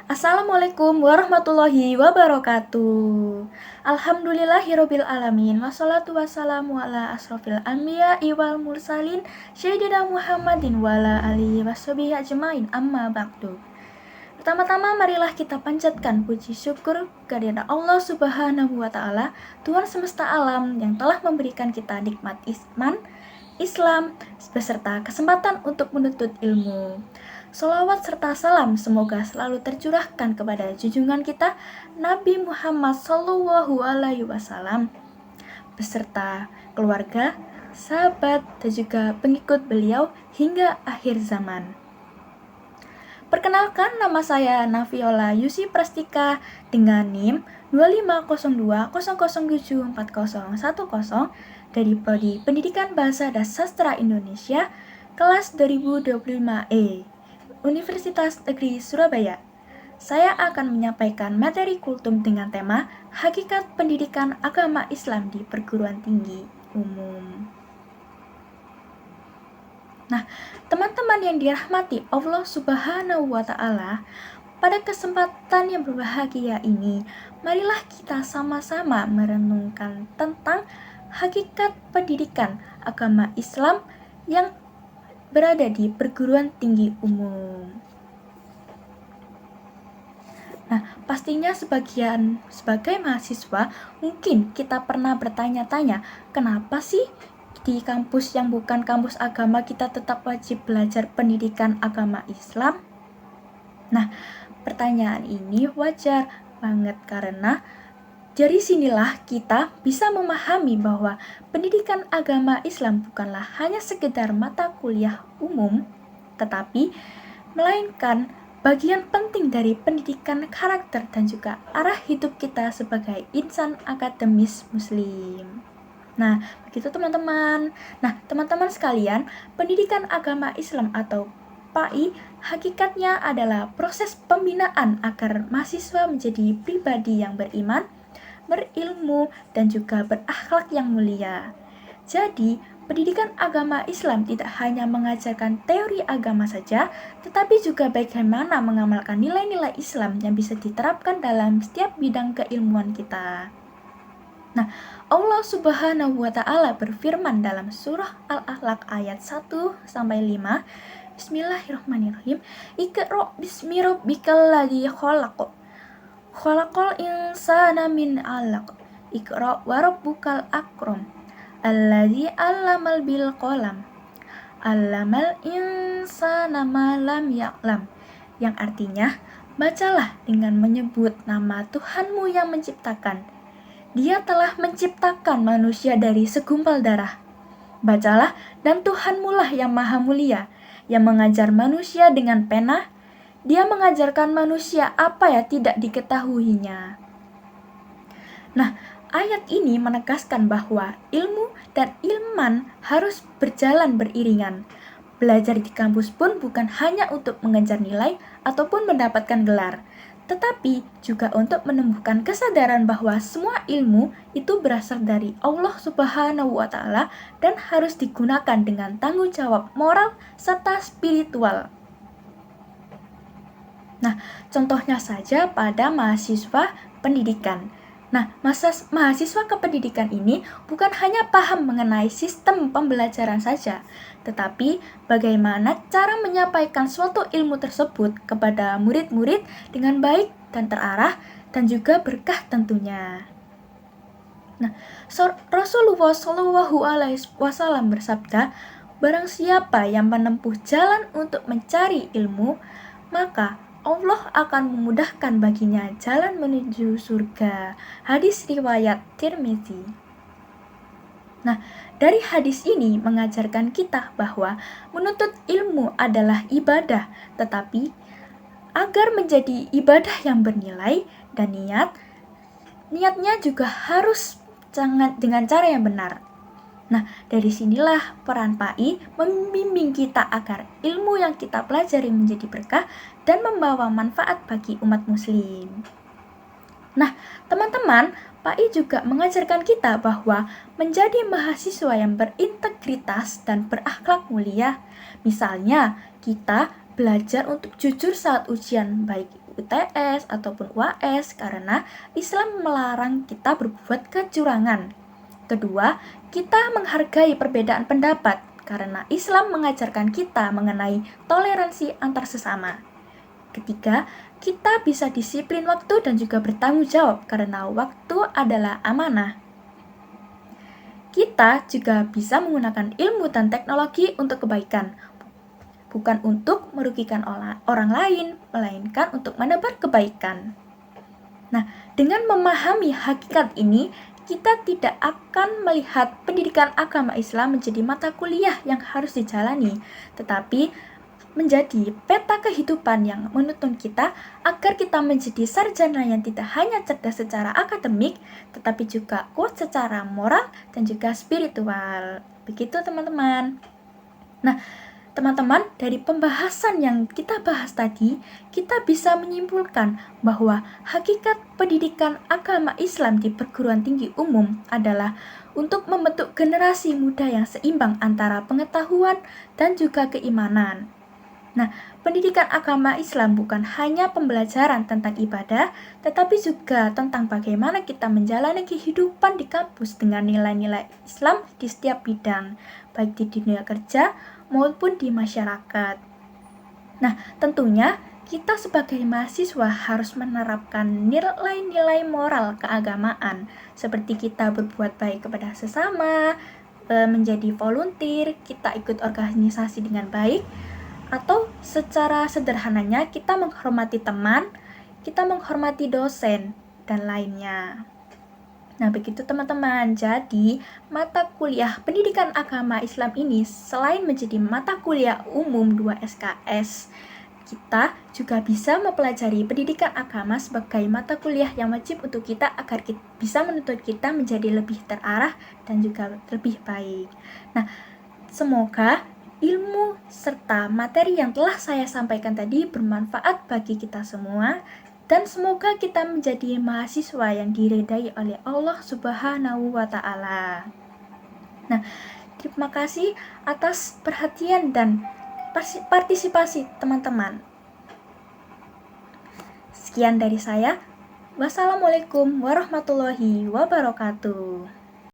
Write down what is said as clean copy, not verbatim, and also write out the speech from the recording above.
Assalamualaikum warahmatullahi wabarakatuh. Alhamdulillahirabbil alamin. Wassalatu wassalamu ala asrofil anbiya'i wal mursalin Sayyidina Muhammadin wa ala alihi washabihi ajmain amma ba'du. Pertama-tama marilah kita panjatkan puji syukur kehadirat Allah Subhanahu wa taala, Tuhan semesta alam yang telah memberikan kita nikmat iman, Islam beserta kesempatan untuk menuntut ilmu. Sholawat serta salam semoga selalu tercurahkan kepada junjungan kita Nabi Muhammad Shallallahu Alaihi Wasallam beserta keluarga, sahabat, dan juga pengikut beliau hingga akhir zaman. Perkenalkan, nama saya Naviola Yusi Prastika dengan NIM 2502007401 dari Prodi Pendidikan Bahasa dan Sastra Indonesia kelas 2025E. Universitas Negeri Surabaya. Saya akan menyampaikan materi kultum dengan tema Hakikat Pendidikan Agama Islam di Perguruan Tinggi Umum. Nah, teman-teman yang dirahmati Allah Subhanahu wa taala, pada kesempatan yang berbahagia ini, marilah kita sama-sama merenungkan tentang hakikat pendidikan agama Islam yang berada di perguruan tinggi umum. Nah, pastinya sebagai mahasiswa, mungkin kita pernah bertanya-tanya, kenapa sih di kampus yang bukan kampus agama kita tetap wajib belajar pendidikan agama Islam? Nah, pertanyaan ini wajar banget karena dari sinilah kita bisa memahami bahwa pendidikan agama Islam bukanlah hanya sekedar mata kuliah umum, tetapi melainkan bagian penting dari pendidikan karakter dan juga arah hidup kita sebagai insan akademis muslim. Nah, begitu teman-teman. Nah, teman-teman sekalian, pendidikan agama Islam atau PAI hakikatnya adalah proses pembinaan agar mahasiswa menjadi pribadi yang beriman, berilmu, dan juga berakhlak yang mulia. Jadi, pendidikan agama Islam tidak hanya mengajarkan teori agama saja, tetapi juga bagaimana mengamalkan nilai-nilai Islam yang bisa diterapkan dalam setiap bidang keilmuan kita. Nah, Allah Subhanahu wa taala berfirman dalam surah Al-Alaq ayat 1-5, Bismillahirrahmanirrahim. Iqra bismi rabbikal ladzi khalaq. Khalaqal insana min 'alaq. Iqra wa rabbukal akram. Allazi 'allamal bil qalam. 'Allamal insana ma lam ya'lam. Yang artinya, bacalah dengan menyebut nama Tuhanmu yang menciptakan. Dia telah menciptakan manusia dari segumpal darah. Bacalah, dan Tuhanmu lah yang maha mulia, yang mengajar manusia dengan pena. Dia mengajarkan manusia apa yang tidak diketahuinya. Nah, ayat ini menegaskan bahwa ilmu dan ilman harus berjalan beriringan. Belajar di kampus pun bukan hanya untuk mengejar nilai ataupun mendapatkan gelar, tetapi juga untuk menumbuhkan kesadaran bahwa semua ilmu itu berasal dari Allah Subhanahu wa taala dan harus digunakan dengan tanggung jawab moral serta spiritual. Nah, contohnya saja pada mahasiswa pendidikan. Nah, mahasiswa kependidikan ini bukan hanya paham mengenai sistem pembelajaran saja, tetapi bagaimana cara menyampaikan suatu ilmu tersebut kepada murid-murid dengan baik dan terarah dan juga berkah tentunya. Nah, Rasulullah Shallallahu Alaihi Wasallam bersabda, barang siapa yang menempuh jalan untuk mencari ilmu, maka Allah akan memudahkan baginya jalan menuju surga. Hadis riwayat Tirmizi. Nah, dari hadis ini mengajarkan kita bahwa menuntut ilmu adalah ibadah, tetapi agar menjadi ibadah yang bernilai dan niatnya juga harus dengan cara yang benar. Nah, dari sinilah peran PAI membimbing kita agar ilmu yang kita pelajari menjadi berkah dan membawa manfaat bagi umat muslim. Nah, teman-teman, PAI juga mengajarkan kita bahwa menjadi mahasiswa yang berintegritas dan berakhlak mulia. Misalnya, kita belajar untuk jujur saat ujian, baik UTS ataupun UAS, karena Islam melarang kita berbuat kecurangan. Kedua, kita menghargai perbedaan pendapat, karena Islam mengajarkan kita mengenai toleransi antar sesama. Ketiga, kita bisa disiplin waktu dan juga bertanggung jawab, karena waktu adalah amanah. Kita juga bisa menggunakan ilmu dan teknologi untuk kebaikan, bukan untuk merugikan orang lain, melainkan untuk menebar kebaikan. Nah, dengan memahami hakikat ini, kita tidak akan melihat pendidikan agama Islam menjadi mata kuliah yang harus dijalani, tetapi menjadi peta kehidupan yang menuntun kita agar kita menjadi sarjana yang tidak hanya cerdas secara akademik, tetapi juga kuat secara moral dan juga spiritual. Begitu teman-teman. Nah, teman-teman, dari pembahasan yang kita bahas tadi, kita bisa menyimpulkan bahwa hakikat pendidikan agama Islam di perguruan tinggi umum adalah untuk membentuk generasi muda yang seimbang antara pengetahuan dan juga keimanan. Nah, pendidikan agama Islam bukan hanya pembelajaran tentang ibadah, tetapi juga tentang bagaimana kita menjalani kehidupan di kampus dengan nilai-nilai Islam di setiap bidang, baik di dunia kerja maupun di masyarakat. Nah, tentunya kita sebagai mahasiswa harus menerapkan nilai-nilai moral keagamaan, seperti kita berbuat baik kepada sesama, menjadi volunteer, kita ikut organisasi dengan baik, atau secara sederhananya kita menghormati teman, kita menghormati dosen, dan lainnya. Nah, begitu teman-teman. Jadi, mata kuliah pendidikan agama Islam ini selain menjadi mata kuliah umum 2 SKS, kita juga bisa mempelajari pendidikan agama sebagai mata kuliah yang wajib untuk kita agar bisa menuntut kita menjadi lebih terarah dan juga lebih baik. Nah, semoga ilmu serta materi yang telah saya sampaikan tadi bermanfaat bagi kita semua, dan semoga kita menjadi mahasiswa yang diridai oleh Allah Subhanahu wa Ta'ala. Nah, terima kasih atas perhatian dan partisipasi teman-teman. Sekian dari saya. Wassalamualaikum warahmatullahi wabarakatuh.